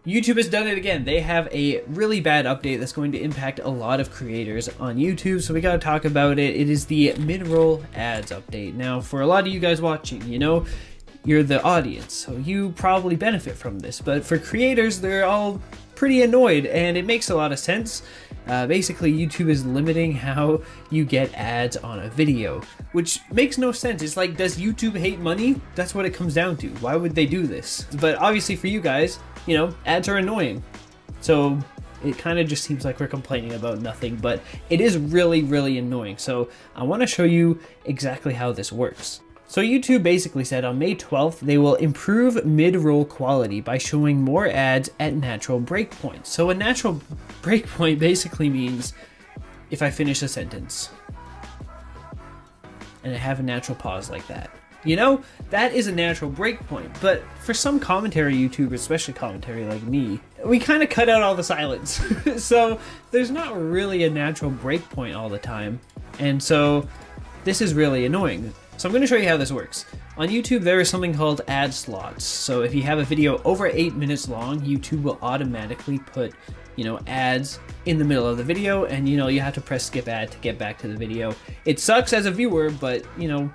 YouTube has done it again. They have a really bad update that's going to impact a lot of creators on YouTube, so we gotta talk about it. It is the mid-roll ads update. Now, for a lot of you guys watching, you know, you're the audience, so you probably benefit from this, but for creators, they're all pretty annoyed, and it makes a lot of sense. Basically, YouTube is limiting how you get ads on a video, which makes no sense. It's like, does YouTube hate money? That's what it comes down to. Why would they do this? But obviously for you guys, you know, ads are annoying. So it kind of just seems like we're complaining about nothing, but it is really, really annoying. So I want to show you exactly how this works. So YouTube basically said on May 12th, they will improve mid-roll quality by showing more ads at natural breakpoints. So a natural breakpoint basically means if I finish a sentence and I have a natural pause like that. You know, that is a natural breakpoint, but for some commentary YouTubers, especially commentary like me, we kind of cut out all the silence. So there's not really a natural breakpoint all the time. And so this is really annoying. So I'm going to show you how this works. On YouTube, there is something called ad slots. So if you have a video over 8 minutes long, YouTube will automatically put, you know, ads in the middle of the video, and you know, you have to press skip ad to get back to the video. It sucks as a viewer, but you know,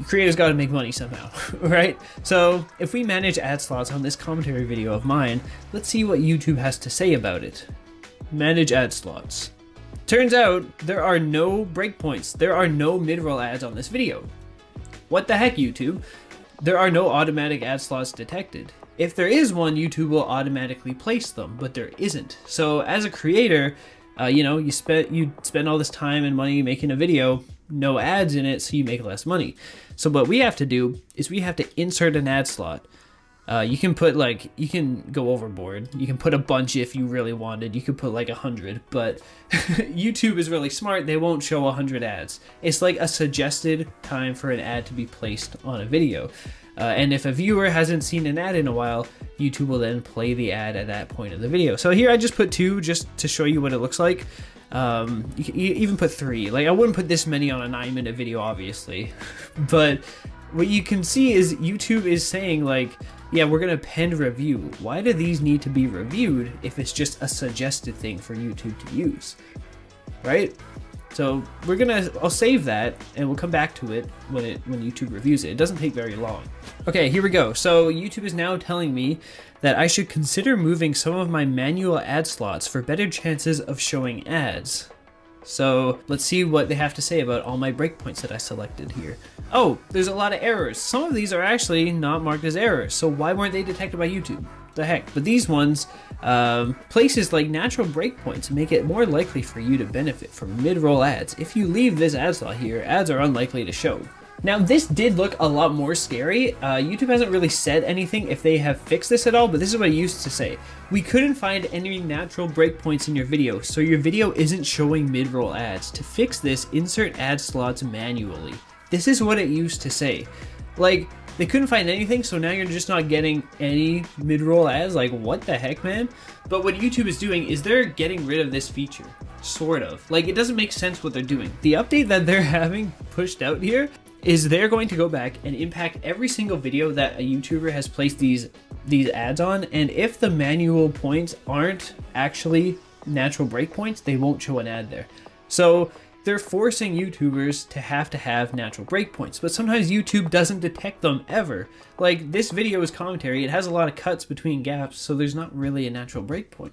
creators got to make money somehow, right? So if we manage ad slots on this commentary video of mine, let's see what YouTube has to say about it. Manage ad slots. Turns out there are no breakpoints. There are no mid-roll ads on this video. What the heck, YouTube? There are no automatic ad slots detected. If there is one, YouTube will automatically place them, but there isn't. So as a creator, you know, you spend all this time and money making a video, no ads in it, so you make less money. So what we have to do is we have to insert an ad slot. You can put like, you can go overboard. You can put a bunch if you really wanted. You could put like 100, but YouTube is really smart. They won't show 100 ads. It's like a suggested time for an ad to be placed on a video. And if a viewer hasn't seen an ad in a while, YouTube will then play the ad at that point of the video. So here I just put 2 just to show you what it looks like. You can even put 3. Like I wouldn't put this many on a 9-minute video, obviously. But what you can see is YouTube is saying like, yeah, we're gonna append review. Why do these need to be reviewed if it's just a suggested thing for YouTube to use, right? So I'll save that and we'll come back to it when YouTube reviews it. It doesn't take very long. Okay, here we go. So YouTube is now telling me that I should consider moving some of my manual ad slots for better chances of showing ads. So let's see what they have to say about all my breakpoints that I selected here. Oh, there's a lot of errors. Some of these are actually not marked as errors. So why weren't they detected by YouTube? The heck? But these ones, places like natural breakpoints make it more likely for you to benefit from mid-roll ads. If you leave this ad slot here, ads are unlikely to show. Now this did look a lot more scary. YouTube hasn't really said anything if they have fixed this at all, but this is what it used to say. We couldn't find any natural breakpoints in your video, so your video isn't showing mid-roll ads. To fix this, insert ad slots manually. This is what it used to say. Like, they couldn't find anything, so now you're just not getting any mid-roll ads. Like, what the heck, man? But what YouTube is doing is they're getting rid of this feature. Sort of. Like, it doesn't make sense what they're doing. The update that they're having pushed out here is they're going to go back and impact every single video that a YouTuber has placed these ads on, and if the manual points aren't actually natural breakpoints, they won't show an ad there. So they're forcing YouTubers to have natural breakpoints, but sometimes YouTube doesn't detect them ever. Like, this video is commentary, it has a lot of cuts between gaps, so there's not really a natural breakpoint.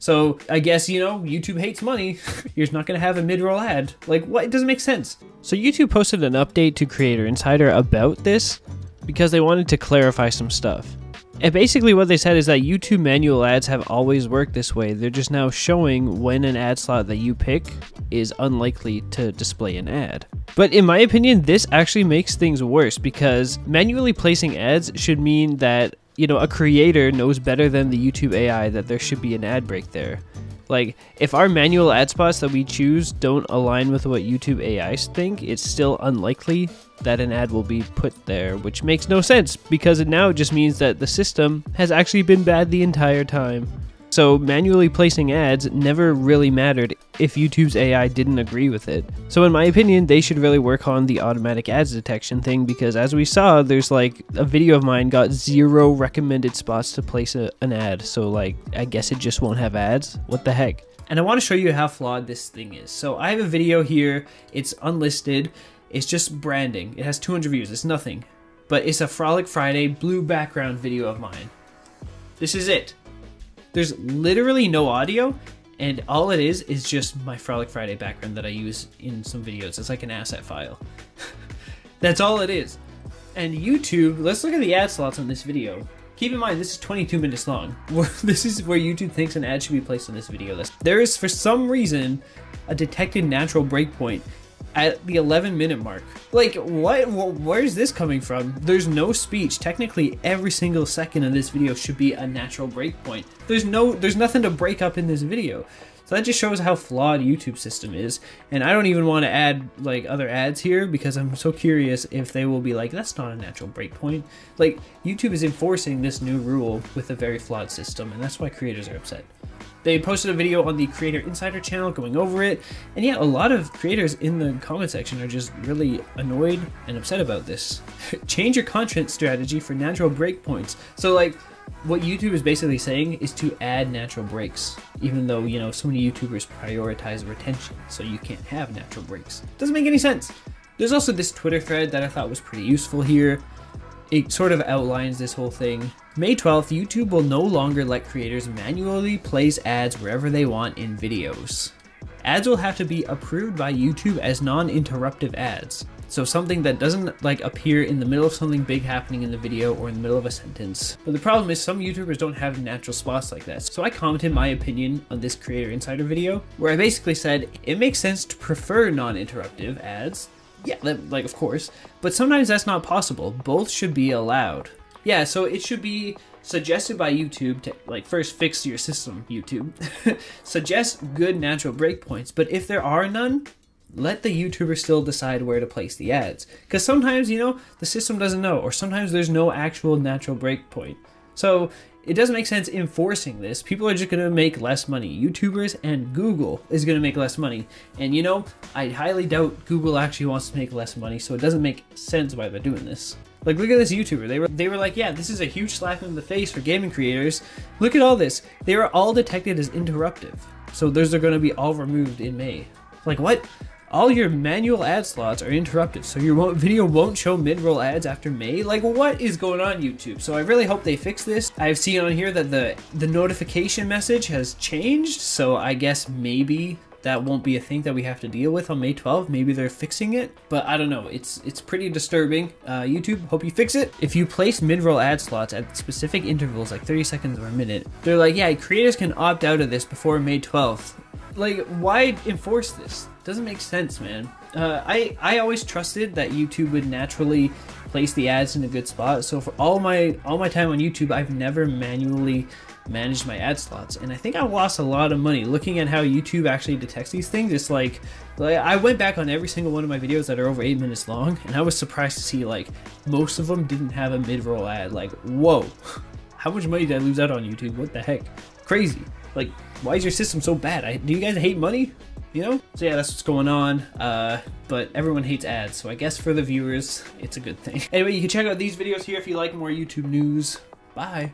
So I guess, you know, YouTube hates money. You're just not gonna have a mid-roll ad. Like, what? It doesn't make sense. So YouTube posted an update to Creator Insider about this because they wanted to clarify some stuff. And basically what they said is that YouTube manual ads have always worked this way. They're just now showing when an ad slot that you pick is unlikely to display an ad. But in my opinion, this actually makes things worse because manually placing ads should mean that, you know, a creator knows better than the YouTube AI that there should be an ad break there. Like, if our manual ad spots that we choose don't align with what YouTube AIs think, it's still unlikely that an ad will be put there, which makes no sense because it now just means that the system has actually been bad the entire time. So manually placing ads never really mattered if YouTube's AI didn't agree with it. So in my opinion, they should really work on the automatic ads detection thing, because as we saw, there's like a video of mine got 0 recommended spots to place an ad. So like, I guess it just won't have ads. What the heck? And I want to show you how flawed this thing is. So I have a video here, it's unlisted, it's just branding. It has 200 views, it's nothing. But it's a Frolic Friday blue background video of mine. This is it. There's literally no audio, and all it is just my Frolic Friday background that I use in some videos. It's like an asset file. That's all it is. And YouTube, let's look at the ad slots on this video. Keep in mind, this is 22 minutes long. This is where YouTube thinks an ad should be placed on this video list. There is, for some reason, a detected natural breakpoint at the 11-minute mark. Like, what? Where's this coming from? There's no speech. Technically, every single second of this video should be a natural breakpoint. There's nothing to break up in this video. So that just shows how flawed YouTube's system is. And I don't even want to add like other ads here because I'm so curious if they will be like, that's not a natural breakpoint. Like, YouTube is enforcing this new rule with a very flawed system, and that's why creators are upset. They posted a video on the Creator Insider channel going over it, and yeah, a lot of creators in the comment section are just really annoyed and upset about this. Change your content strategy for natural breakpoints. So like, what YouTube is basically saying is to add natural breaks, even though, you know, so many YouTubers prioritize retention, so you can't have natural breaks. Doesn't make any sense. There's also this Twitter thread that I thought was pretty useful here. It sort of outlines this whole thing. May 12th, YouTube will no longer let creators manually place ads wherever they want in videos. Ads will have to be approved by YouTube as non-interruptive ads. So something that doesn't like appear in the middle of something big happening in the video or in the middle of a sentence. But the problem is some YouTubers don't have natural spots like that. So I commented my opinion on this Creator Insider video, where I basically said, it makes sense to prefer non-interruptive ads. Yeah, like of course, but sometimes that's not possible. Both should be allowed. Yeah, so it should be suggested by YouTube to, like, first fix your system, YouTube. Suggest good natural breakpoints, but if there are none, let the YouTuber still decide where to place the ads. Because sometimes, you know, the system doesn't know, or sometimes there's no actual natural breakpoint. So it doesn't make sense enforcing this. People are just going to make less money. YouTubers and Google is going to make less money. And you know, I highly doubt Google actually wants to make less money, so it doesn't make sense why they're doing this. Like, look at this YouTuber. They were like, yeah, this is a huge slap in the face for gaming creators. Look at all this. They were all detected as interruptive. So those are going to be all removed in May. Like, what? All your manual ad slots are interrupted, so your video won't show mid-roll ads after May? Like, what is going on, YouTube? So I really hope they fix this. I've seen on here that the notification message has changed, so I guess maybe that won't be a thing that we have to deal with on May 12th. Maybe they're fixing it, but I don't know. It's pretty disturbing. YouTube, hope you fix it. If you place mid-roll ad slots at specific intervals, like 30 seconds or a minute, they're like, yeah, creators can opt out of this before May 12th. Like, why enforce this? Doesn't make sense, man. I always trusted that YouTube would naturally place the ads in a good spot. So for all my time on YouTube, I've never manually managed my ad slots, and I think I lost a lot of money looking at how YouTube actually detects these things. It's like I went back on every single one of my videos that are over 8 minutes long, and I was surprised to see like most of them didn't have a mid-roll ad. Like, whoa, how much money did I lose out on YouTube? What the heck? Crazy. Like, why is your system so bad? Do you guys hate money? You know? So yeah, that's what's going on. But everyone hates ads, so I guess for the viewers, it's a good thing. Anyway, you can check out these videos here if you like more YouTube news. Bye.